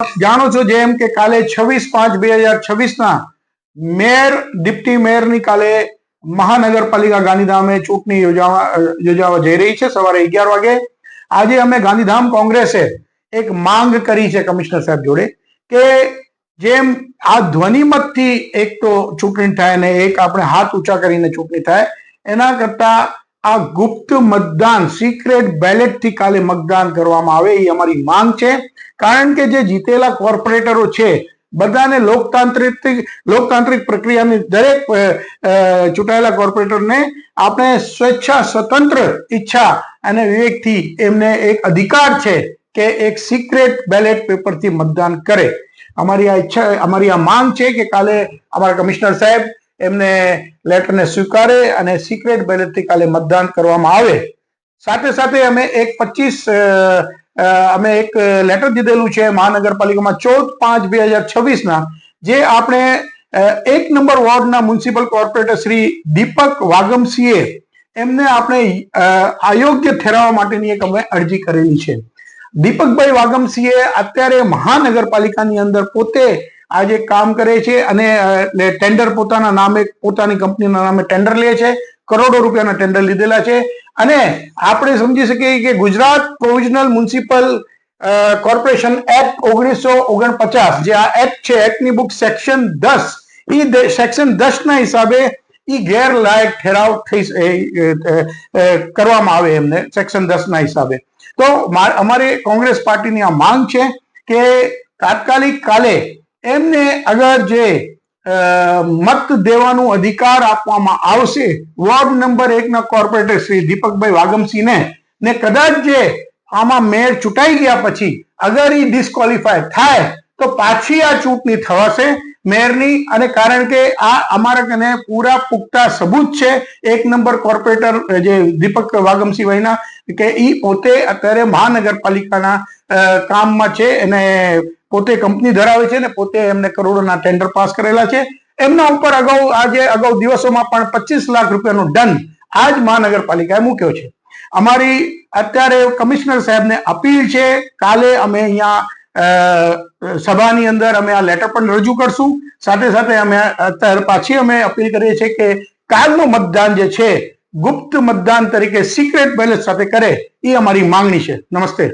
જાણો છો જેમ કે કાલે 26/5/2026 મેયર ડિપ્ટી મેયરની કાલે મહાનગરપાલિકા ગાંધીધામે ચૂંટણી યોજાવા જઈ રહી છે સવારે 11 વાગે. આજે અમે ગાંધીધામ કોંગ્રેસે એક માંગ કરી છે કમિશનર સાહેબ જોડે કે જેમ આ ધ્વનિમતથી એક તો ચૂંટણી થાય ને એક આપણે હાથ ઊંચા કરીને ચૂંટણી થાય, એના કરતા આ ગુપ્ત મતદાન સિક્રેટ બેલેટ થી કાલે મતદાન કરવામાં આવે એ અમારી માંગ છે. કારણ કે જે જીતેલા કોર્પોરેટરો છે બધાને લોકતાંત્રિક પ્રક્રિયાની દરેક ચૂંટાયેલા કોર્પોરેટરને આપણે સ્વેચ્છા સ્વતંત્ર ઈચ્છા અને વિવેકથી એમને એક અધિકાર છે કે એક સિક્રેટ બેલેટ પેપરથી મતદાન કરે. અમારી આ ઈચ્છા, અમારી આ માંગ છે કે કાલે અમારા કમિશનર સાહેબ એમને લેટરને સ્વીકારે અને સિક્રેટ બેલેટથી કાલે મતદાન કરવામાં આવે. સાથે સાથે અમે એક લેટર દીધેલું છે મહાનગરપાલિકામાં 14/5/2026 જે આપણે 1 નંબર વોર્ડના મ્યુનિસિપલ કોર્પોરેટર શ્રી દીપક વાગમસિંહે એમને આપણે અયોગ્ય ઠેરવવા માટેની એક અમે અરજી કરેલી છે. દીપકભાઈ વાગમસિંહે અત્યારે મહાનગરપાલિકાની અંદર પોતે આજે કામ કરે છે અને ટેન્ડર પોતાના નામે, પોતાની કંપનીના નામે ટેન્ડર લે છે. કરોડો રૂપિયાના ટેન્ડર લીધેલા છે અને આપણે સમજી શકીએ કે Gujarat provisional municipal corporation act 1949 જે આ એક્ટ છે, એક્ટની બુક સેક્શન 10, એ સેક્શન 10 ના હિસાબે એ ગેરલાયક ઠેરાવ કરવામાં આવે એમને સેક્શન 10 ના હિસાબે. તો અમારે કોંગ્રેસ પાર્ટીની આ માંગ છે કે તાત્કાલિક કાલે એમને અગર જે મત દેવાનું અધિકાર આપવામાં આવશે વોર્ડ નંબર 1 ના કોર્પોરેટર શ્રી દીપકભાઈ વાગમસિંહને ને કદાચ જે આમાં મેયર ચૂંટાઈ ગયા પછી અગર એ ડિસ્ક્વોલિફાય થાય તો પાછી આ ચૂંટણી થવાશે મેયરની. અને કારણ કે આ અમારા કને પૂરા પુખ્તા સબૂત છે 1 નંબર કોર્પોરેટર જે દીપક વાગમસિંહભાઈના કે એ પોતે અત્યારે મહાનગરપાલિકાના કામમાં છે અને પોતે કંપની ધરાવે છે ને પોતે એમને કરોડોના ટેન્ડર પાસ કરેલા છે. એમના ઉપર અગાઉ દિવસોમાં પણ 25 લાખ રૂપિયાનો દંડ આજ મહાનગરપાલિકાએ મૂક્યો છે. અમારી અત્યારે કમિશનર સાહેબને અપીલ છે, કાલે અમે અહીંયા સભાની અંદર અમે આ લેટર પણ રજૂ કરશું. સાથે સાથે અમે અત્યારે પાછી અમે અપીલ કરીએ છીએ કે કાલનું મતદાન જે છે ગુપ્ત મતદાન તરીકે સિક્રેટ બેલેટ સાથે કરે એ અમારી માંગણી છે. નમસ્તે.